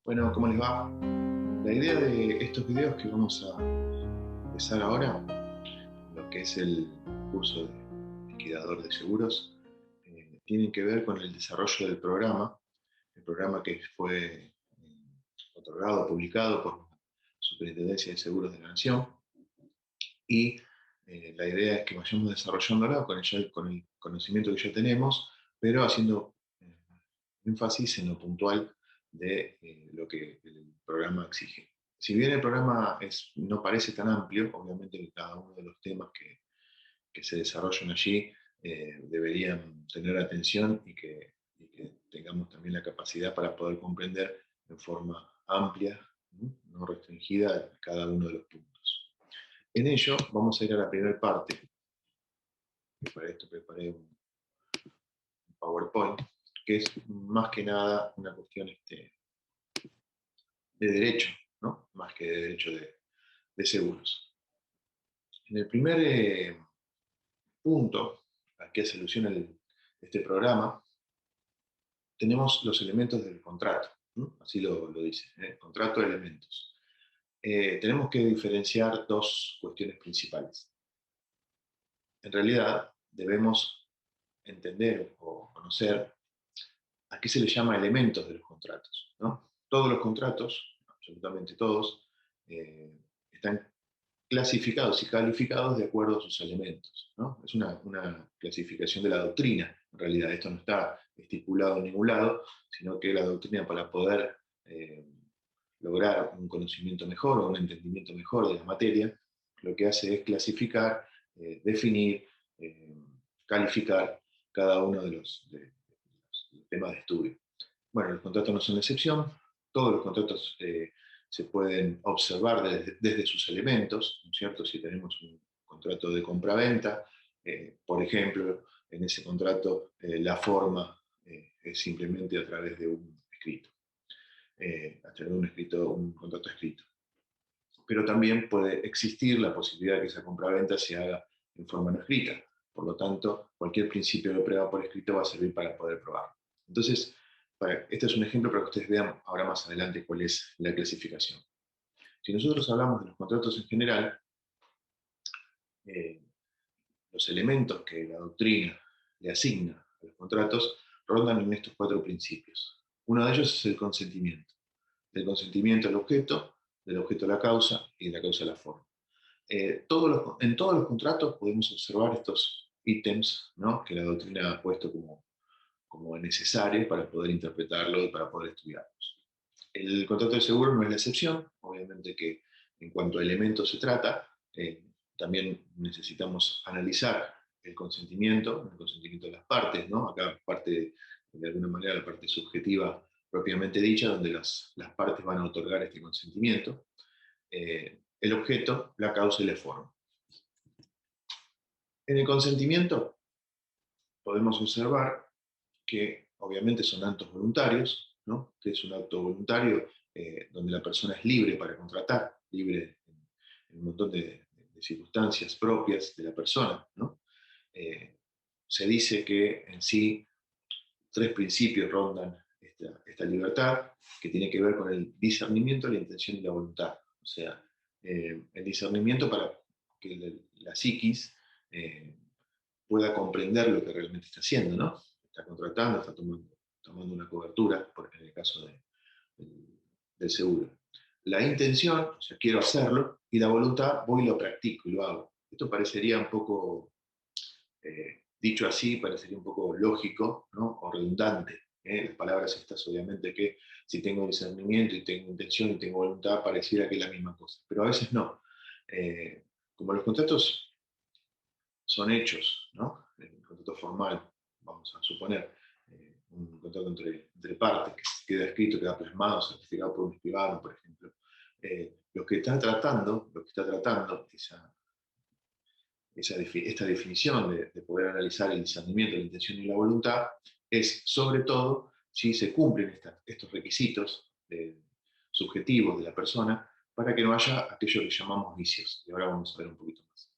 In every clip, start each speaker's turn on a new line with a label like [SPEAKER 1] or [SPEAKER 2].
[SPEAKER 1] Bueno, ¿cómo les va? La idea de estos videos que vamos a empezar ahora, lo que es el curso de liquidador de seguros, tienen que ver con el desarrollo del programa, el programa que fue otorgado, publicado por la Superintendencia de Seguros de la Nación, y la idea es que vayamos desarrollándola con el conocimiento que ya tenemos, pero haciendo énfasis en lo puntual de lo que el programa exige. Si bien el programa no parece tan amplio, obviamente que cada uno de los temas que se desarrollan allí deberían tener atención y que tengamos también la capacidad para poder comprender en forma amplia, no restringida, cada uno de los puntos. En ello vamos a ir a la primera parte, que para esto preparé un PowerPoint, que es más que nada una cuestión de derecho, ¿no? Más que de derecho de seguros. En el primer punto al que hace alusión este programa, tenemos los elementos del contrato, ¿no? Así lo dice, contrato de elementos. Tenemos que diferenciar dos cuestiones principales. En realidad, debemos entender o conocer a qué se le llama elementos de los contratos, ¿no? Todos los contratos, absolutamente todos, están clasificados y calificados de acuerdo a sus elementos, ¿no? Es una clasificación de la doctrina, en realidad. Esto no está estipulado en ningún lado, sino que la doctrina, para poder lograr un conocimiento mejor o un entendimiento mejor de la materia, lo que hace es clasificar, definir, eh, calificar cada uno de los temas de estudio. Bueno, los contratos no son la excepción. Todos los contratos se pueden observar desde sus elementos, ¿no es cierto? Si tenemos un contrato de compra-venta, por ejemplo, en ese contrato la forma es simplemente a través de un escrito, a través de un contrato escrito. Pero también puede existir la posibilidad de que esa compra-venta se haga en forma no escrita. Por lo tanto, cualquier principio de prueba por escrito va a servir para poder probarlo. Entonces, este es un ejemplo para que ustedes vean ahora más adelante cuál es la clasificación. Si nosotros hablamos de los contratos en general, eh, los elementos que la doctrina le asigna a los contratos rondan en estos cuatro principios. Uno de ellos es el consentimiento. Del consentimiento al objeto, del objeto a la causa y de la causa a la forma. En todos los contratos podemos observar estos ítems, ¿no?, que la doctrina ha puesto como necesarios para poder interpretarlo y para poder estudiarlos. El contrato de seguro no es la excepción, obviamente que en cuanto a elementos se trata, también necesitamos analizar el consentimiento de las partes, ¿no? Acá parte, de alguna manera, la parte subjetiva propiamente dicha, donde las partes van a otorgar este consentimiento, el objeto, la causa y la forma. En el consentimiento podemos observar que obviamente son actos voluntarios, ¿no? Que es un acto voluntario donde la persona es libre para contratar, libre en un montón de circunstancias propias de la persona, ¿no? Se dice que en sí tres principios rondan esta libertad, que tiene que ver con el discernimiento, la intención y la voluntad. O sea, el discernimiento para que la psiquis pueda comprender lo que realmente está haciendo, ¿no? Está contratando, está tomando una cobertura, porque en el caso del seguro. La intención, o sea, quiero hacerlo, y la voluntad, voy y lo practico y lo hago. Esto parecería un poco, dicho así, parecería un poco lógico, ¿no?, o redundante. Las palabras estas, obviamente, que si tengo discernimiento y tengo intención y tengo voluntad, pareciera que es la misma cosa, pero a veces no. Como los contratos son hechos, ¿no? El contrato formal, vamos a suponer, un contrato entre partes que queda escrito, queda plasmado, certificado por un escribano, por ejemplo. Lo que está tratando esta definición de poder analizar el discernimiento, la intención y la voluntad, es sobre todo si se cumplen estos requisitos subjetivos de la persona para que no haya aquello que llamamos vicios. Y ahora vamos a ver un poquito más.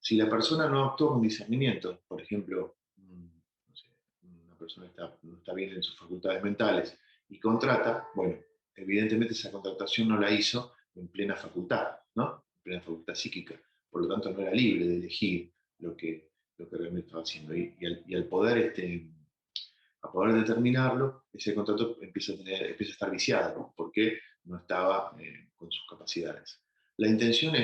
[SPEAKER 1] Si la persona no actúa con discernimiento, por ejemplo, no sé, una persona no está bien en sus facultades mentales y contrata, bueno, evidentemente esa contratación no la hizo en plena facultad, ¿no? En plena facultad psíquica. Por lo tanto, no era libre de elegir lo que realmente estaba haciendo. Y al poder, a poder determinarlo, ese contrato empieza a estar viciado, ¿no? Porque no estaba con sus capacidades. La intención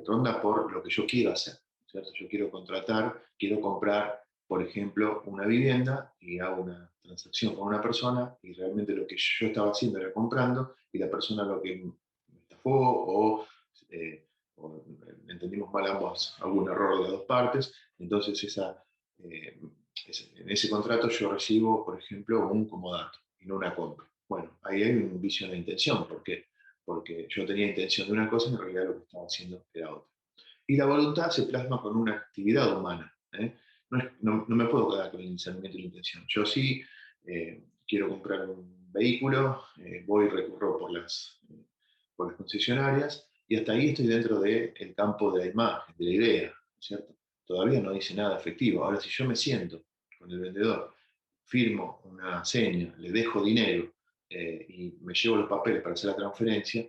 [SPEAKER 1] ronda por lo que yo quiero hacer, ¿cierto? Yo quiero contratar, quiero comprar, por ejemplo, una vivienda y hago una transacción con una persona y realmente lo que yo estaba haciendo era comprando y la persona lo que me estafó eh, o entendimos mal ambos, algún error de las dos partes, entonces eh, en ese contrato yo recibo, por ejemplo, un comodato y no una compra. Bueno, ahí hay un vicio de intención. ¿Por qué? Porque yo tenía intención de una cosa y en realidad lo que estaba haciendo era otra. Y la voluntad se plasma con una actividad humana. ¿Eh? No me puedo quedar con el discernimiento y la intención. Yo sí quiero comprar un vehículo, voy y recurro por las concesionarias y hasta ahí estoy dentro del campo de la imagen, de la idea, ¿cierto? Todavía no dice nada efectivo. Ahora, si yo me siento con el vendedor, firmo una seña, le dejo dinero y me llevo los papeles para hacer la transferencia,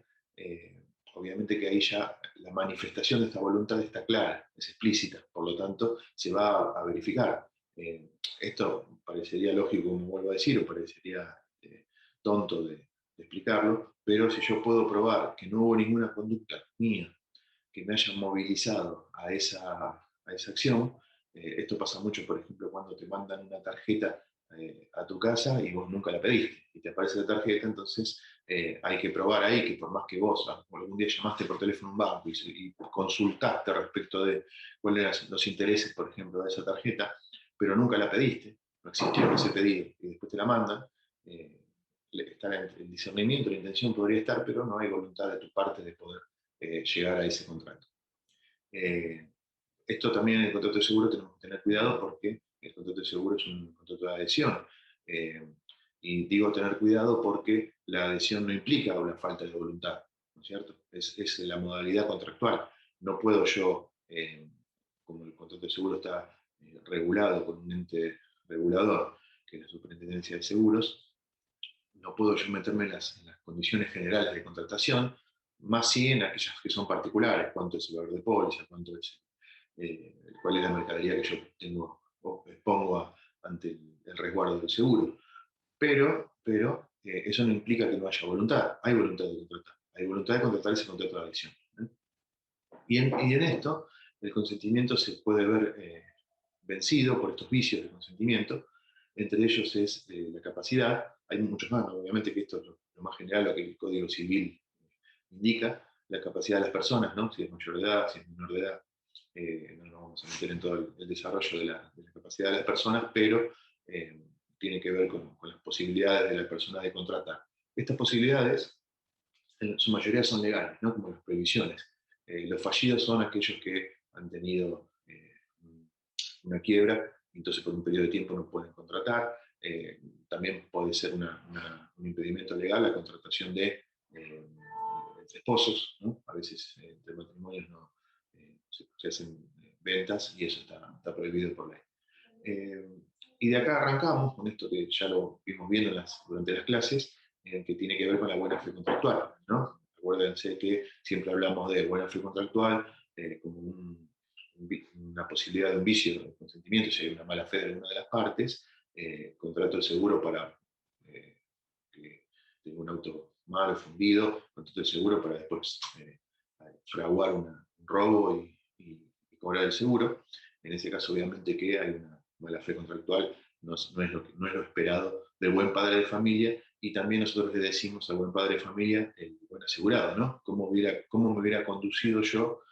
[SPEAKER 1] obviamente que ahí ya la manifestación de esta voluntad está clara, es explícita, por lo tanto se va a verificar. Esto parecería lógico, como vuelvo a decir, o parecería tonto de explicarlo, pero si yo puedo probar que no hubo ninguna conducta mía que me haya movilizado a esa acción. Esto pasa mucho, por ejemplo, cuando te mandan una tarjeta a tu casa y vos nunca la pediste y te aparece la tarjeta, entonces hay que probar ahí que por más que vos algún día llamaste por teléfono a un banco y consultaste respecto de cuáles eran los intereses, por ejemplo, de esa tarjeta, pero nunca la pediste, no existió ese pedido y después te la mandan, eh, está el discernimiento, la intención podría estar, pero no hay voluntad de tu parte de poder llegar a ese contrato. Eh, Esto también en el contrato de seguro tenemos que tener cuidado porque el contrato de seguro es un contrato de adhesión. Eh, y digo tener cuidado porque la adhesión no implica una falta de voluntad, ¿no es cierto? Es la modalidad contractual. No puedo yo, como el contrato de seguro está regulado con un ente regulador, que es la Superintendencia de Seguros, no puedo yo meterme en las condiciones generales de contratación, más sí en aquellas que son particulares, cuánto es el valor de póliza, cuál es la mercadería que yo tengo o expongo ante el resguardo del seguro. Pero eso no implica que no haya voluntad. Hay voluntad de contratar. Hay voluntad de contratar ese contrato de adhesión. ¿Eh? Y en esto, el consentimiento se puede ver vencido por estos vicios de consentimiento. Entre ellos es la capacidad. Hay muchos más, ¿no? Obviamente que esto es lo más general, lo que el Código Civil indica, la capacidad de las personas, ¿no? Si es mayor de edad, si es menor de edad. No nos vamos a meter en todo el desarrollo de la capacidad de las personas, pero tiene que ver con las posibilidades de la persona de contratar. Estas posibilidades, en su mayoría son legales, ¿no? Como las prohibiciones. Los fallidos son aquellos que han tenido una quiebra, y entonces por un periodo de tiempo no pueden contratar. También puede ser un impedimento legal la contratación de entre esposos, ¿no? A veces entre matrimonios no, se hacen ventas y eso está prohibido por ley. Eh, y de acá arrancamos con esto que ya lo vimos viendo durante las clases, que tiene que ver con la buena fe contractual, ¿no? Acuérdense que siempre hablamos de buena fe contractual como una posibilidad de un vicio de consentimiento, si hay una mala fe de alguna de las partes, contrato de seguro para que tenga un auto mal o fundido, contrato de seguro para después fraguar un robo y cobrar el seguro. En ese caso, obviamente que hay una mala fe contractual, no es lo esperado del buen padre de familia, y también nosotros le decimos al buen padre de familia el buen asegurado, ¿no? Cómo me hubiera conducido yo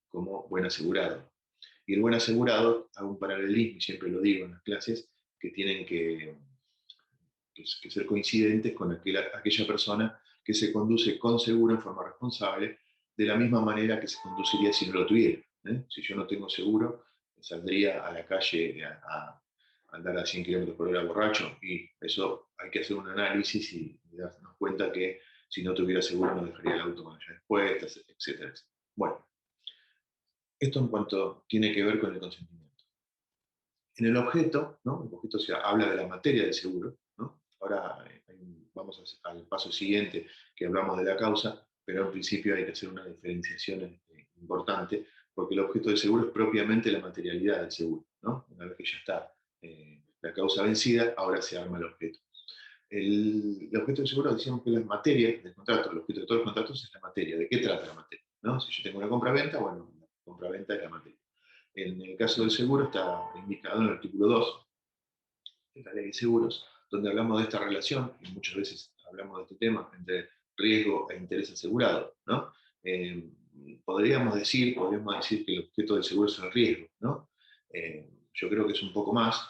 [SPEAKER 1] como buen asegurado? Y el buen asegurado, hago un paralelismo, y siempre lo digo en las clases, que tienen que ser coincidentes con aquella persona que se conduce con seguro en forma responsable, de la misma manera que se conduciría si no lo tuviera. Si yo no tengo seguro, saldría a la calle a andar a 100 km por hora borracho, y eso hay que hacer un análisis y darnos cuenta que si no tuviera seguro no dejaría el auto con las llaves puestas, etcétera, etcétera. Bueno, esto en cuanto tiene que ver con el consentimiento. En el objeto, ¿no? El objeto habla de la materia del seguro, ¿no? Ahora hay vamos al paso siguiente, que hablamos de la causa, pero en principio hay que hacer una diferenciación importante, porque el objeto del seguro es propiamente la materialidad del seguro, ¿no? Una vez que ya está la causa vencida, ahora se arma el objeto. El objeto del seguro decíamos que la materia del contrato, el objeto de todos los contratos es la materia. ¿De qué trata la materia? ¿No? Si yo tengo una compra-venta, bueno, la compra-venta es la materia. En el caso del seguro está indicado en el artículo 2 de la ley de seguros, donde hablamos de esta relación, y muchas veces hablamos de este tema, entre riesgo e interés asegurado, ¿no? Eh, podríamos decir que el objeto del seguro es el riesgo, ¿no? Yo creo que es un poco más,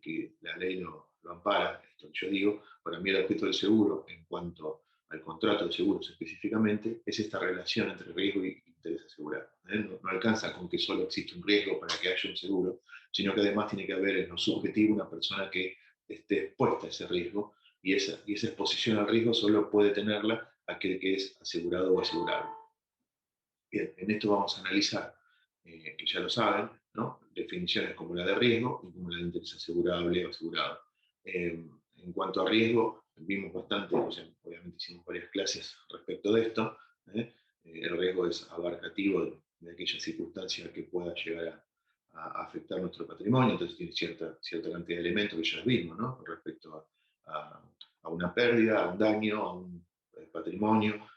[SPEAKER 1] que la ley lo ampara, esto que yo digo. Para mí el objeto del seguro, en cuanto al contrato de seguros específicamente, es esta relación entre riesgo y interés asegurado. No alcanza con que solo existe un riesgo para que haya un seguro, sino que además tiene que haber en lo subjetivo una persona que esté expuesta a ese riesgo, y esa exposición al riesgo solo puede tenerla aquel que es asegurado o asegurable. Bien, en esto vamos a analizar, que ya lo saben, ¿no? Definiciones como la de riesgo y como la de interés asegurable o asegurado. En cuanto a riesgo, vimos bastante, o sea, obviamente hicimos varias clases respecto de esto. ¿eh? El riesgo es abarcativo de aquella circunstancia que pueda llegar a afectar nuestro patrimonio, entonces tiene cierta cantidad de elementos que ya vimos, ¿no? Con respecto a una pérdida, a un daño, a un patrimonio,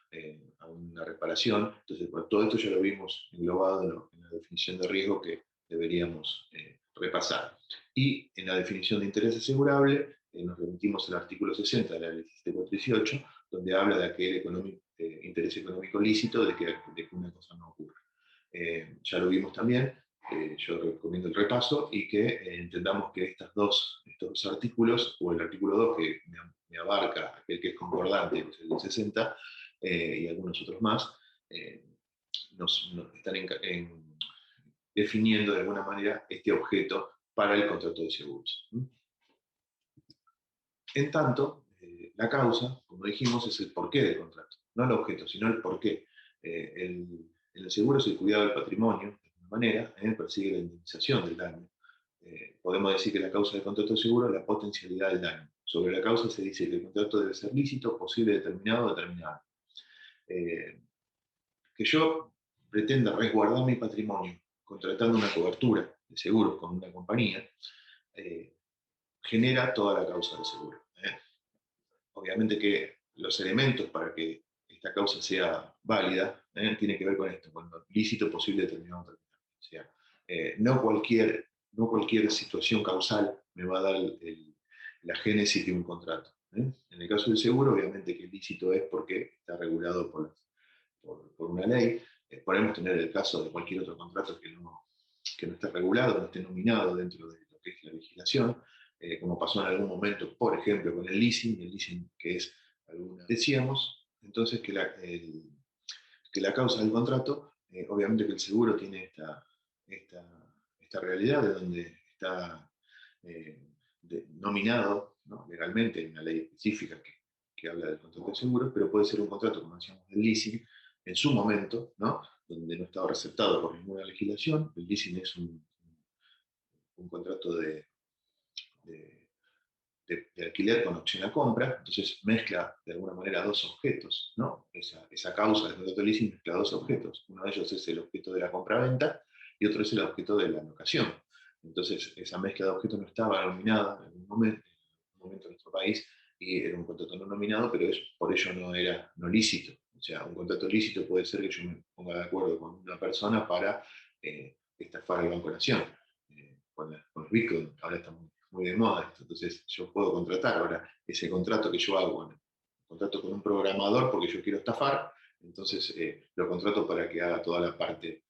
[SPEAKER 1] a una reparación. Entonces, bueno, todo esto ya lo vimos englobado en la definición de riesgo que deberíamos repasar. Y en la definición de interés asegurable, nos remitimos al artículo 60 de la ley 7418, donde habla de aquel interés económico lícito de que una cosa no ocurra. Ya lo vimos también, yo recomiendo el repaso y que entendamos que estos dos artículos, o el artículo 2 que me abarca aquel que es concordante, que es el 60, y algunos otros más, nos están definiendo de alguna manera este objeto para el contrato de seguros. En tanto, la causa, como dijimos, es el porqué del contrato, no el objeto, sino el porqué. El seguro es el cuidado del patrimonio, de alguna manera, persigue la indemnización del daño. Podemos decir que la causa del contrato de seguro es la potencialidad del daño. Sobre la causa se dice que el contrato debe ser lícito, posible, determinado o determinado. Que yo pretenda resguardar mi patrimonio contratando una cobertura de seguros con una compañía, genera toda la causa del seguro. Obviamente que los elementos para que esta causa sea válida tiene que ver con esto, con lo lícito, posible, determinado, determinado. O sea, no cualquier situación causal me va a dar la génesis de un contrato. En el caso del seguro, obviamente que el lícito es porque está regulado por una ley. Podemos tener el caso de cualquier otro contrato que no esté regulado, no esté nominado dentro de lo que es la legislación, como pasó en algún momento, por ejemplo, con el leasing que es decíamos entonces que la causa del contrato, obviamente que el seguro tiene esta realidad de donde está nominado, ¿no? Legalmente en una ley específica que habla del contrato de seguro, pero puede ser un contrato, como decíamos, del leasing en su momento, ¿no? Donde no estaba receptado por ninguna legislación. El leasing es un contrato de, de alquiler con opción a compra, entonces mezcla de alguna manera dos objetos, ¿no? Esa causa del contrato de leasing mezcla dos objetos. Uno de ellos es el objeto de la compra-venta y otro es el objeto de la locación. Entonces, esa mezcla de objetos no estaba nominada en un momento en nuestro país, y era un contrato no nominado, pero por ello no era no lícito. O sea, un contrato lícito puede ser que yo me ponga de acuerdo con una persona para estafar al Banco Nación. Con los Bitcoin, ahora está muy de moda esto. Entonces yo puedo contratar ahora ese contrato que yo hago, bueno, contrato con un programador porque yo quiero estafar, entonces lo contrato para que haga toda la parte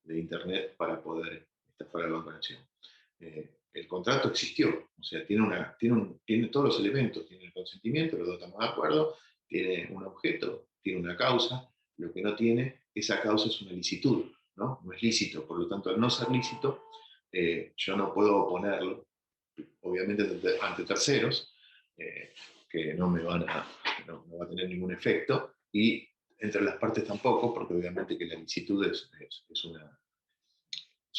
[SPEAKER 1] de Internet para poder estafar al Banco Nación. El contrato existió, o sea, tiene todos los elementos, tiene el consentimiento, los dos estamos de acuerdo, tiene un objeto, tiene una causa. Lo que no tiene, esa causa es una licitud, ¿no? No es lícito, por lo tanto, al no ser lícito, yo no puedo oponerlo, obviamente ante terceros, que no va a tener ningún efecto, y entre las partes tampoco, porque obviamente que la licitud es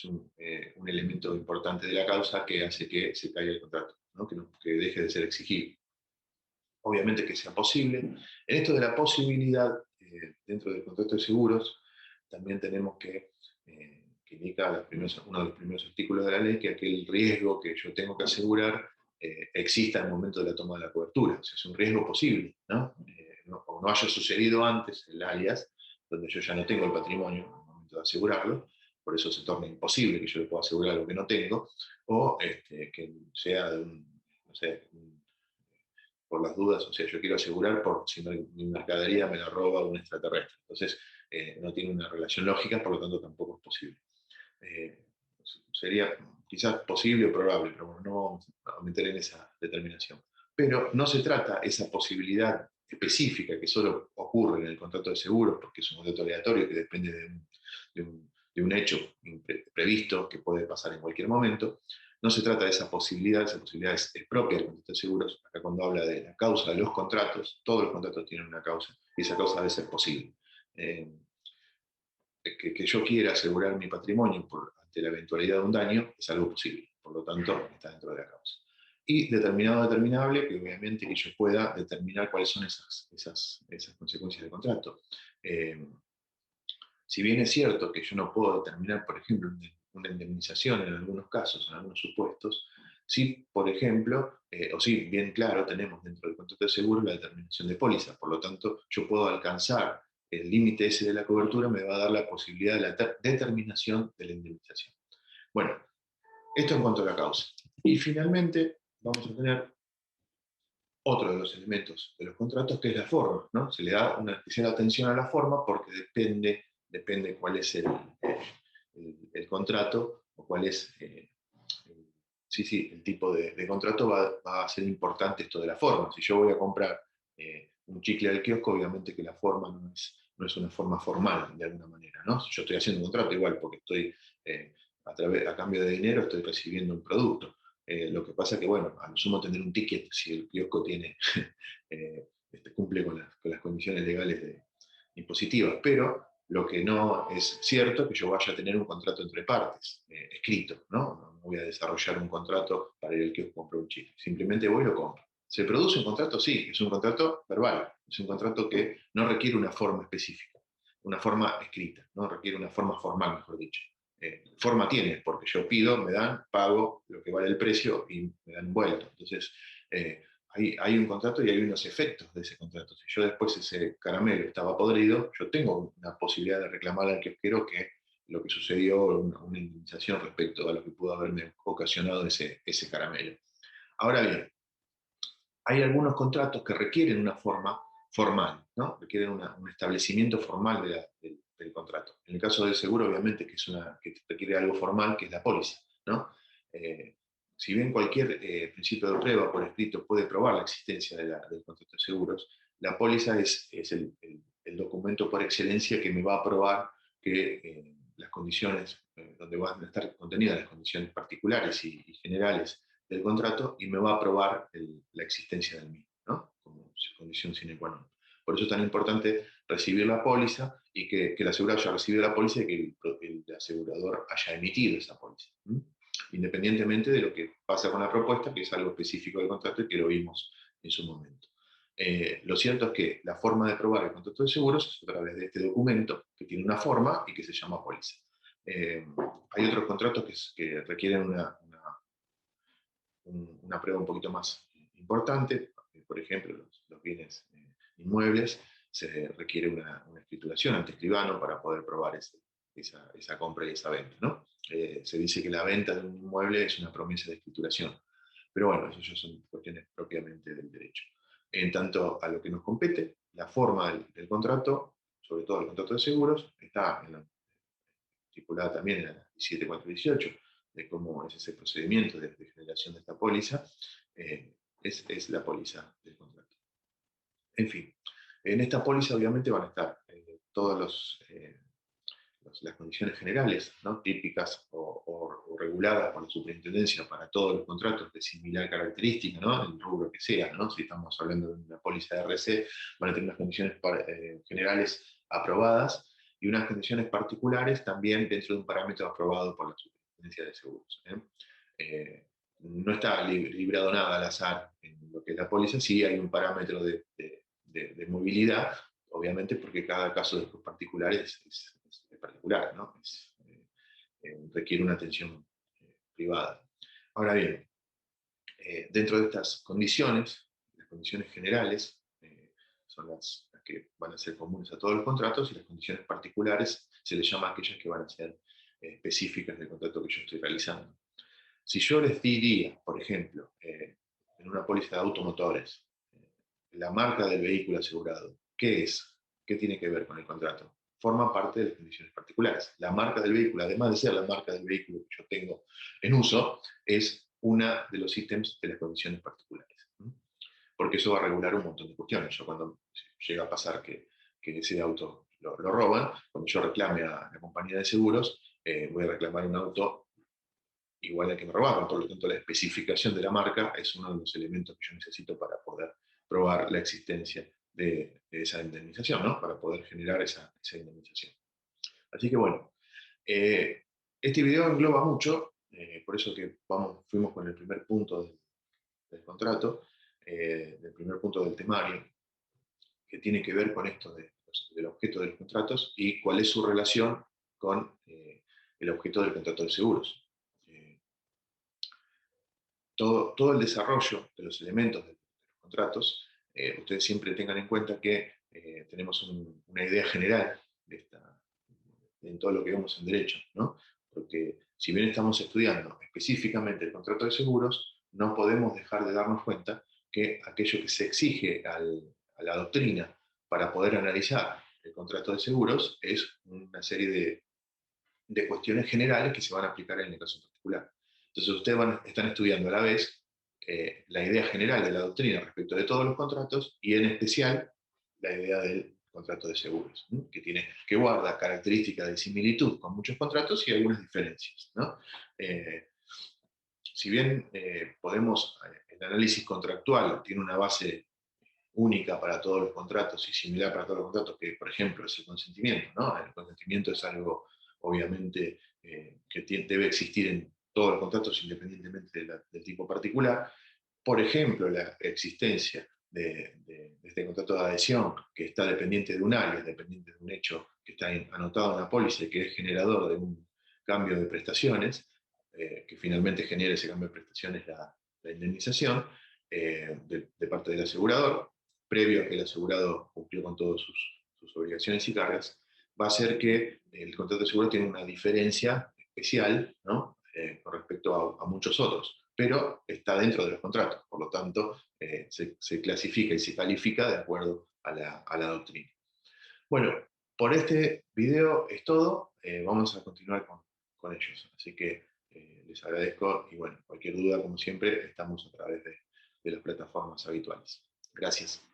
[SPEAKER 1] un elemento importante de la causa que hace que se caiga el contrato, ¿no? Que deje de ser exigible. obviamente que sea posible. En esto de la posibilidad, dentro del contrato de seguros, también tenemos que indica uno de los primeros artículos de la ley, que aquel riesgo que yo tengo que asegurar exista en el momento de la toma de la cobertura. O sea, es un riesgo posible, ¿no? O no haya sucedido antes el alias, donde yo ya no tengo el patrimonio en el momento de asegurarlo, por eso se torna imposible que yo le pueda asegurar algo que no tengo, o que sea de no sé, por las dudas, o sea, yo quiero asegurar por si no, mi mercadería me la roba un extraterrestre. Entonces, no tiene una relación lógica, por lo tanto tampoco es posible. Eh, Sería quizás posible o probable, pero bueno, no vamos a meter en esa determinación. Pero no se trata esa posibilidad específica que solo ocurre en el contrato de seguros, porque es un contrato aleatorio que depende de un hecho previsto que puede pasar en cualquier momento. No se trata de esa posibilidad es propia del contrato de seguros. Acá cuando habla de la causa de los contratos, todos los contratos tienen una causa, y esa causa debe ser posible. Eh, que yo quiera asegurar mi patrimonio ante la eventualidad de un daño es algo posible, por lo tanto está dentro de la causa. Y determinado determinable, que obviamente que yo pueda determinar cuáles son esas consecuencias del contrato. Eh, si bien es cierto que yo no puedo determinar, por ejemplo, una indemnización en algunos casos, en algunos supuestos, sí, por ejemplo, o sí, bien claro, tenemos dentro del contrato de seguro la determinación de póliza, por lo tanto, yo puedo alcanzar el límite ese de la cobertura, me va a dar la posibilidad de la determinación de la indemnización. Bueno, esto en cuanto a la causa. Y finalmente, vamos a tener otro de los elementos de los contratos, que es la forma, ¿no? Se le da una especial atención a la forma porque depende cuál es el contrato o cuál es el tipo de contrato, va a ser importante esto de la forma. Si yo voy a comprar un chicle al kiosco, obviamente que la forma no es una forma formal de alguna manera, ¿no? Si yo estoy haciendo un contrato igual porque estoy a cambio de dinero, estoy recibiendo un producto. Lo que pasa es que, bueno, a lo sumo tener un ticket, si el kiosco cumple con las condiciones legales impositivas, pero lo que no es cierto es que yo vaya a tener un contrato entre partes, escrito, ¿no? No voy a desarrollar un contrato para ir al kiosco a comprar un chicle. Simplemente voy y lo compro. ¿Se produce un contrato? Sí, es un contrato verbal, es un contrato que no requiere una forma específica, una forma escrita, no requiere una forma formal, mejor dicho. Forma tiene, porque yo pido, me dan, pago lo que vale el precio y me dan vuelto. Entonces, hay un contrato y hay unos efectos de ese contrato. Si yo después ese caramelo estaba podrido, yo tengo una posibilidad de reclamar al kiosquero que lo que sucedió, una indemnización respecto a lo que pudo haberme ocasionado ese caramelo. Ahora bien, hay algunos contratos que requieren una forma formal, ¿no? Requieren un establecimiento formal del contrato. En el caso del seguro, obviamente, que requiere algo formal, que es la póliza, ¿no? Eh, si bien cualquier principio de prueba por escrito puede probar la existencia del contrato de seguros, la póliza es el documento por excelencia que me va a probar que las condiciones, donde van a estar contenidas las condiciones particulares y generales del contrato, y me va a aprobar la existencia del mismo, ¿no? Como condición sine qua non. Por eso es tan importante recibir la póliza y que el asegurado haya recibido la póliza y que el asegurador haya emitido esa póliza. Independientemente de lo que pasa con la propuesta, que es algo específico del contrato y que lo vimos en su momento. Lo cierto es que la forma de probar el contrato de seguros es a través de este documento que tiene una forma y que se llama póliza. Hay otros contratos que requieren una prueba un poquito más importante. Por ejemplo, los bienes inmuebles, se requiere una escrituración ante escribano para poder probar esa compra y esa venta, ¿no? Se dice que la venta de un inmueble es una promesa de escrituración, pero bueno, eso ya son cuestiones propiamente del derecho. En tanto a lo que nos compete, la forma del contrato, sobre todo el contrato de seguros, está estipulada también en la 17418, de cómo es ese procedimiento de generación de esta póliza, es la póliza del contrato. En fin, en esta póliza obviamente van a estar todas las condiciones generales, ¿no? Típicas o reguladas por la superintendencia para todos los contratos de similar característica, ¿no? El rubro que sea, ¿no? Si estamos hablando de una póliza de RC, van a tener unas condiciones generales aprobadas y unas condiciones particulares también dentro de un parámetro aprobado por la superintendencia de seguros. No está librado nada al azar en lo que es la póliza, sí hay un parámetro de movilidad, obviamente porque cada caso de particular es particular, ¿no? Requiere una atención privada. Ahora bien, dentro de estas condiciones, las condiciones generales son las que van a ser comunes a todos los contratos, y las condiciones particulares se les llama aquellas que van a ser específicas del contrato que yo estoy realizando. Si yo les diría, por ejemplo, en una póliza de automotores, la marca del vehículo asegurado, ¿qué es? ¿Qué tiene que ver con el contrato? Forma parte de las condiciones particulares. La marca del vehículo, además de ser la marca del vehículo que yo tengo en uso, es una de los ítems de las condiciones particulares. Porque eso va a regular un montón de cuestiones. Yo cuando llega a pasar que ese auto lo roban, cuando yo reclame a la compañía de seguros, voy a reclamar un auto igual al que me robaron. Por lo tanto, la especificación de la marca es uno de los elementos que yo necesito para poder probar la existencia de esa indemnización, ¿no? Para poder generar esa indemnización. Así que bueno, este video engloba mucho, por eso que fuimos con el primer punto del contrato, del primer punto del temario, que tiene que ver con esto del objeto de los contratos y cuál es su relación con el objeto del contrato de seguros. Todo el desarrollo de los elementos de los contratos, ustedes siempre tengan en cuenta que tenemos una idea general en todo lo que vemos en derecho, ¿no? Porque si bien estamos estudiando específicamente el contrato de seguros, no podemos dejar de darnos cuenta que aquello que se exige a la doctrina para poder analizar el contrato de seguros es una serie de cuestiones generales que se van a aplicar en el caso particular. Entonces ustedes están estudiando a la vez la idea general de la doctrina respecto de todos los contratos y en especial la idea del contrato de seguros, ¿no? Que guarda características de similitud con muchos contratos y algunas diferencias, ¿no? Si bien el análisis contractual tiene una base única para todos los contratos y similar para todos los contratos, que por ejemplo es el consentimiento, ¿no? El consentimiento es algo obviamente que debe existir en todos los contratos independientemente del tipo particular. Por ejemplo, la existencia de este contrato de adhesión que está dependiente de un área, dependiente de un hecho que está anotado en la póliza y que es generador de un cambio de prestaciones, que finalmente genera ese cambio de prestaciones la indemnización de parte del asegurador, previo a que el asegurado cumplió con todas sus obligaciones y cargas, va a ser que el contrato de seguro tiene una diferencia especial, ¿no? Con respecto a muchos otros, pero está dentro de los contratos, por lo tanto se clasifica y se califica de acuerdo a la doctrina. Bueno, por este video es todo, vamos a continuar con ellos, así que les agradezco y bueno, cualquier duda como siempre estamos a través de las plataformas habituales. Gracias.